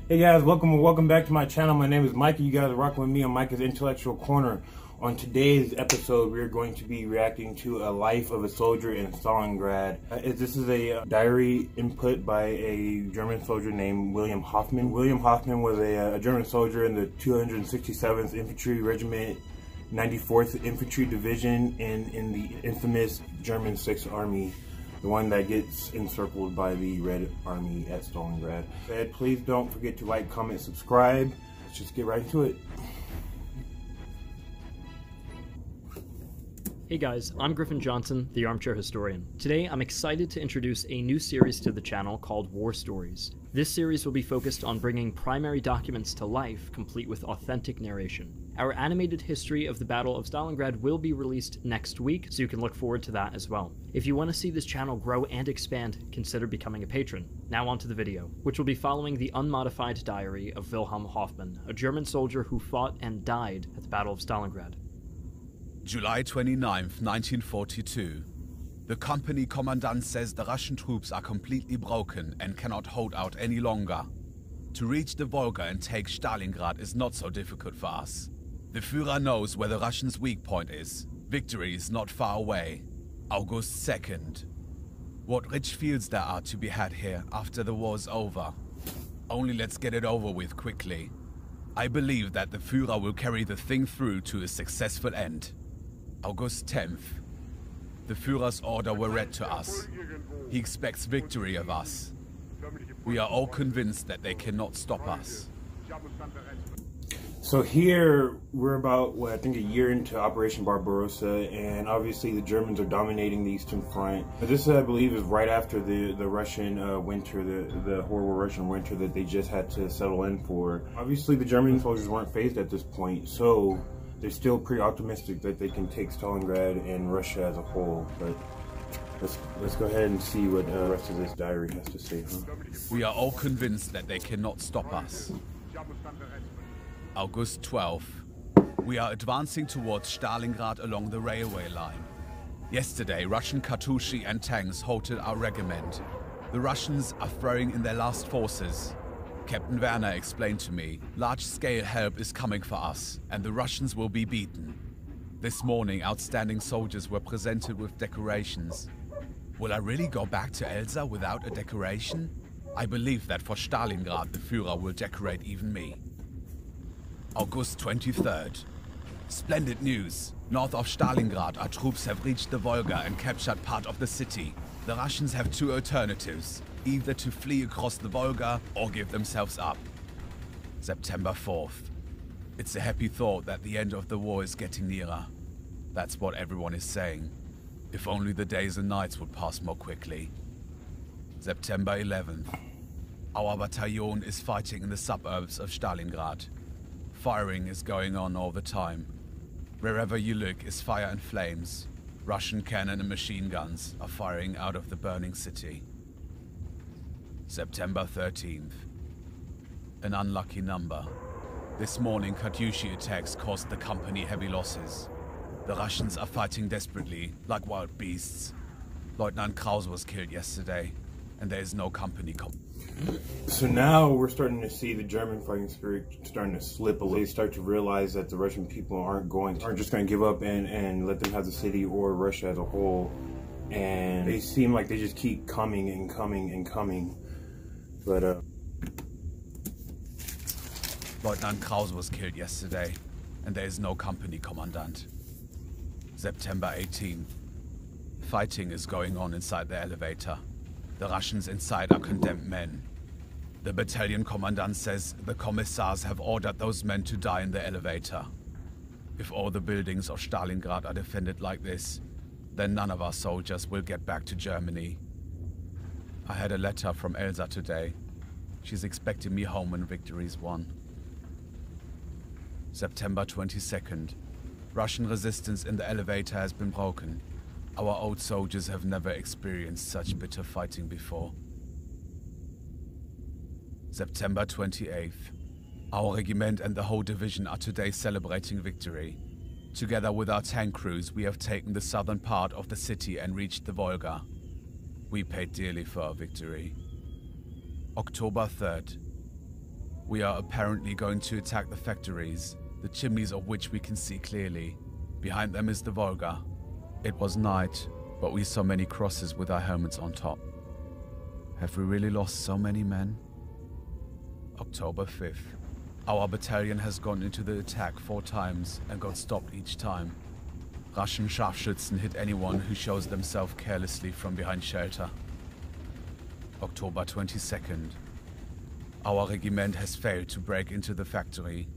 Hey guys, welcome back to my channel. My name is Micah. You guys are rocking with me on Micah's Intellectual Corner. On today's episode, we're going to be reacting to a life of a soldier in Stalingrad. This is a diary input by a German soldier named William Hoffman. William Hoffman was a German soldier in the 267th Infantry Regiment, 94th Infantry Division, and in the infamous German 6th Army, the one that gets encircled by the Red Army at Stalingrad. Please don't forget to like, comment, subscribe. Let's just get right into it. Hey guys, I'm Griffin Johnson, the Armchair Historian. Today I'm excited to introduce a new series to the channel called War Stories. This series will be focused on bringing primary documents to life, complete with authentic narration. Our animated history of the Battle of Stalingrad will be released next week, so you can look forward to that as well. If you want to see this channel grow and expand, consider becoming a patron. Now on to the video, which will be following the unmodified diary of Wilhelm Hoffman, a German soldier who fought and died at the Battle of Stalingrad. July 29th, 1942. The company commandant says the Russian troops are completely broken and cannot hold out any longer. To reach the Volga and take Stalingrad is not so difficult for us. The Führer knows where the Russians' weak point is. Victory is not far away. August 2nd. What rich fields there are to be had here after the war's over. Only let's get it over with quickly. I believe that the Führer will carry the thing through to a successful end. August 10th. The Führer's order were read to us. He expects victory of us. We are all convinced that they cannot stop us. So here we're about, I think a year into Operation Barbarossa, and obviously the Germans are dominating the Eastern Front. This, I believe, is right after the Russian winter, the horrible Russian winter that they just had to settle in for. Obviously the German soldiers weren't phased at this point, so they're still pretty optimistic that they can take Stalingrad and Russia as a whole. But let's go ahead and see what the rest of this diary has to say. We are all convinced that they cannot stop us. August 12th. We are advancing towards Stalingrad along the railway line. Yesterday, Russian Katyusha and tanks halted our regiment. The Russians are throwing in their last forces. Captain Werner explained to me, large-scale help is coming for us, and the Russians will be beaten. This morning, outstanding soldiers were presented with decorations. Will I really go back to Ussr without a decoration? I believe that for Stalingrad, the Führer will decorate even me. August 23rd. Splendid news. North of Stalingrad, our troops have reached the Volga and captured part of the city. The Russians have two alternatives, either to flee across the Volga or give themselves up. September 4th. It's a happy thought that the end of the war is getting nearer. That's what everyone is saying. If only the days and nights would pass more quickly. September 11th. Our battalion is fighting in the suburbs of Stalingrad. Firing is going on all the time. Wherever you look is fire and flames. Russian cannon and machine guns are firing out of the burning city. September 13th. An unlucky number. This morning, Katyusha attacks caused the company heavy losses. The Russians are fighting desperately, like wild beasts. Lieutenant Kraus was killed yesterday, and there is no company. So now we're starting to see the German fighting spirit starting to slip away. They start to realize that the Russian people aren't just going to give up and let them have the city or Russia as a whole. And they seem like they just keep coming and coming and coming. But Lieutenant Kraus was killed yesterday, and there is no company commandant. September 18th. Fighting is going on inside the elevator. The Russians inside are condemned men. The battalion commandant says the commissars have ordered those men to die in the elevator. If all the buildings of Stalingrad are defended like this, then none of our soldiers will get back to Germany. I had a letter from Elsa today. She's expecting me home when victory's won. September 22nd. Russian resistance in the elevator has been broken. Our old soldiers have never experienced such bitter fighting before. September 28th. Our regiment and the whole division are today celebrating victory. Together with our tank crews, we have taken the southern part of the city and reached the Volga. We paid dearly for our victory. October 3rd. We are apparently going to attack the factories, the chimneys of which we can see clearly. Behind them is the Volga. It was night, but we saw many crosses with our helmets on top. Have we really lost so many men? October 5th. Our battalion has gone into the attack 4 times and got stopped each time. Russian Scharfschützen hit anyone who shows themselves carelessly from behind shelter. October 22nd. Our regiment has failed to break into the factory.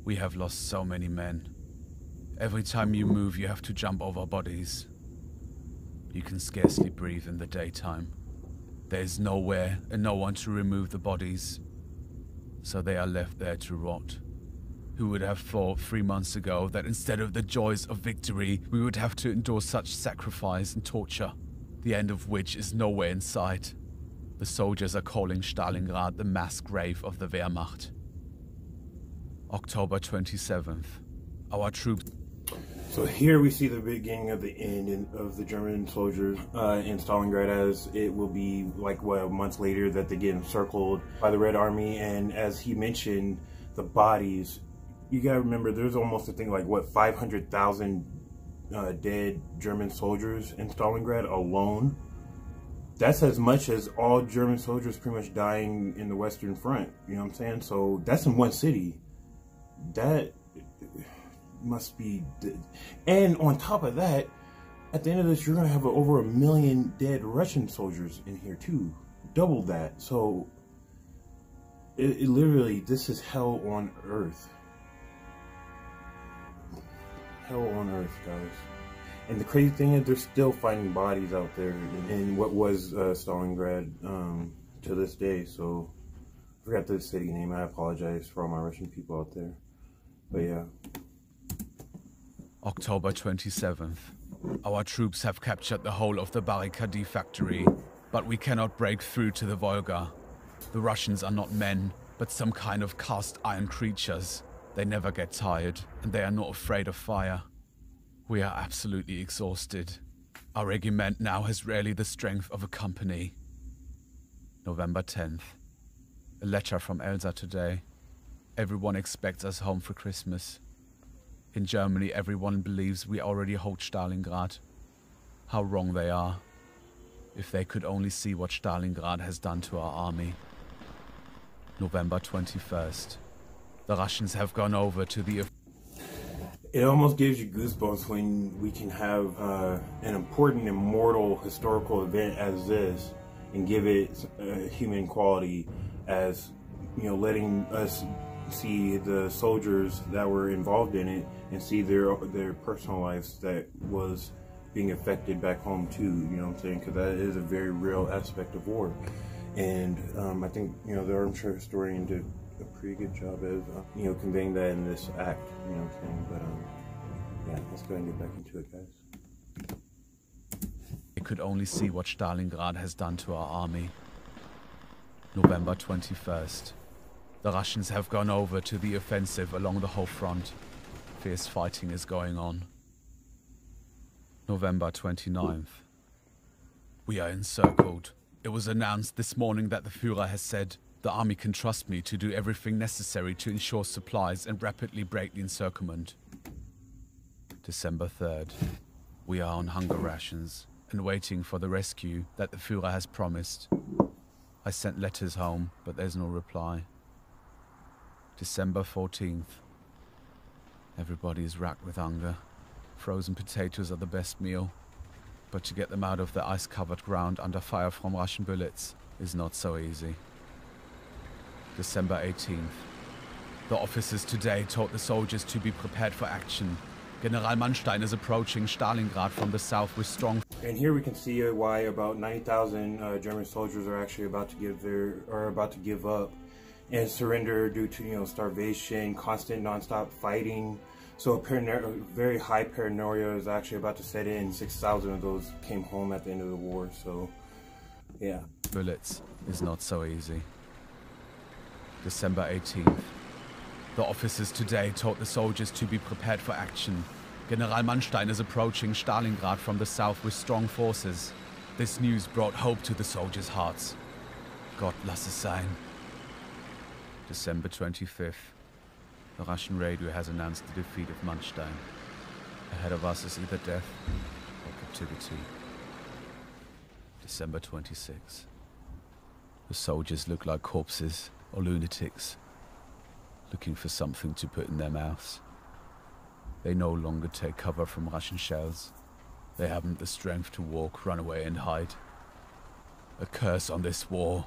We have lost so many men. Every time you move, you have to jump over bodies. You can scarcely breathe in the daytime. There is nowhere and no one to remove the bodies, so they are left there to rot. Who would have thought 3 months ago that instead of the joys of victory, we would have to endure such sacrifice and torture, the end of which is nowhere in sight? The soldiers are calling Stalingrad the mass grave of the Wehrmacht. October 27th. Our troops... So here we see the beginning of the end of the German soldiers in Stalingrad, as it will be like months later that they get encircled by the Red Army. And as he mentioned, the bodies, you gotta remember there's almost a thing like 500,000 dead German soldiers in Stalingrad alone. That's as much as all German soldiers pretty much dying in the Western Front, you know what I'm saying? So that's in one city. That must be, and on top of that, at the end of this, you're gonna have over 1 million dead Russian soldiers in here too, double that. So it literally, this is hell on earth. Hell on earth, guys. And the crazy thing is, they're still finding bodies out there in what was Stalingrad to this day. So I forgot the city name. I apologize for all my Russian people out there. But yeah. October 27th. Our troops have captured the whole of the Barricade factory, but we cannot break through to the Volga. The Russians are not men, but some kind of cast iron creatures. They never get tired, and they are not afraid of fire. We are absolutely exhausted. Our regiment now has rarely the strength of a company. November 10th. A letter from Elsa today. Everyone expects us home for Christmas. In Germany, everyone believes we already hold Stalingrad. How wrong they are. If they could only see what Stalingrad has done to our army. November 21st. The Russians have gone over to the... It almost gives you goosebumps when we can have an important, immortal, historical event as this and give it human quality as, you know, letting us see the soldiers that were involved in it and see their personal lives that was being affected back home too, you know what I'm saying? Because that is a very real aspect of war. And I think, you know, the Armchair Historian did a pretty good job of, you know, conveying that in this act, you know what I'm saying? But yeah, let's go ahead and get back into it, guys. They could only see what Stalingrad has done to our army. November 21st. The Russians have gone over to the offensive along the whole front. Fierce fighting is going on. November 29th. We are encircled. It was announced this morning that the Führer has said, "The army can trust me to do everything necessary to ensure supplies and rapidly break the encirclement." December 3rd. We are on hunger rations and waiting for the rescue that the Führer has promised. I sent letters home, but there's no reply. December 14th. Everybody is racked with hunger. Frozen potatoes are the best meal, but to get them out of the ice-covered ground under fire from Russian bullets is not so easy. December 18th. The officers today told the soldiers to be prepared for action. General Manstein is approaching Stalingrad from the south with strong... And here we can see why about 90,000 German soldiers are actually about to give up and surrender due to, you know, starvation, constant non-stop fighting. So a very high paranoia is actually about to set in. 6,000 of those came home at the end of the war. So yeah, bullets is not so easy. December 18th. The officers today told the soldiers to be prepared for action. General Manstein is approaching Stalingrad from the south with strong forces. This news brought hope to the soldiers' hearts. Gott lass es sein. December 25th. The Russian radio has announced the defeat of Manstein. Ahead of us is either death or captivity. December 26th. The soldiers look like corpses or lunatics, looking for something to put in their mouths. They no longer take cover from Russian shells. They haven't the strength to walk, run away and hide. A curse on this war.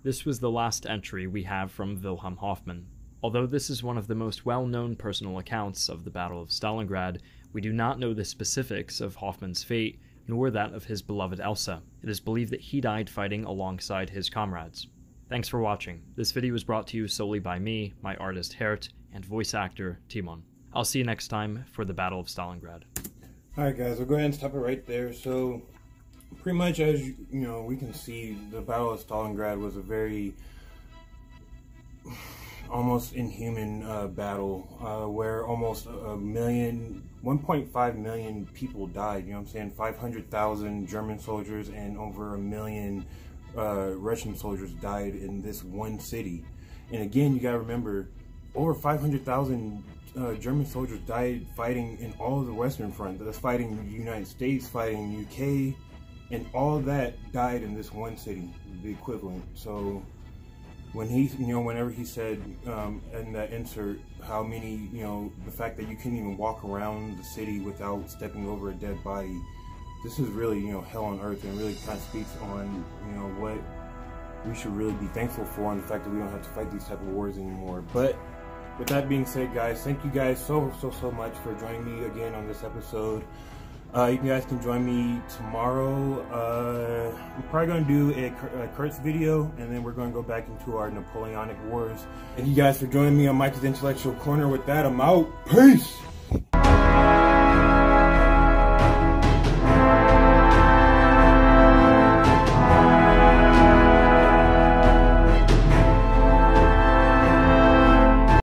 This was the last entry we have from Wilhelm Hoffmann. Although this is one of the most well-known personal accounts of the Battle of Stalingrad, we do not know the specifics of Hoffmann's fate, nor that of his beloved Elsa. It is believed that he died fighting alongside his comrades. Thanks for watching. This video was brought to you solely by me, my artist Hert, and voice actor Timon. I'll see you next time for the Battle of Stalingrad. Alright guys, we'll go ahead and stop it right there. So, pretty much as you know, we can see the Battle of Stalingrad was a very almost inhuman battle where almost 1.5 million people died. You know what I'm saying? 500,000 German soldiers and over 1 million Russian soldiers died in this one city. And again, you gotta remember, over 500,000 German soldiers died fighting in all of the Western Front. That's fighting the United States, fighting UK, and all of that died in this one city, the equivalent. So when he, whenever he said in that insert how many, the fact that you couldn't even walk around the city without stepping over a dead body, this is really, hell on earth, and really kind of speaks on, what we should really be thankful for, and the fact that we don't have to fight these type of wars anymore. But with that being said, guys, thank you guys so much for joining me again on this episode. You guys can join me tomorrow. I'm probably going to do a Kurtz video, and then we're going to go back into our Napoleonic Wars. Thank you guys for joining me on Micah's Intellectual Corner. With that, I'm out. Peace!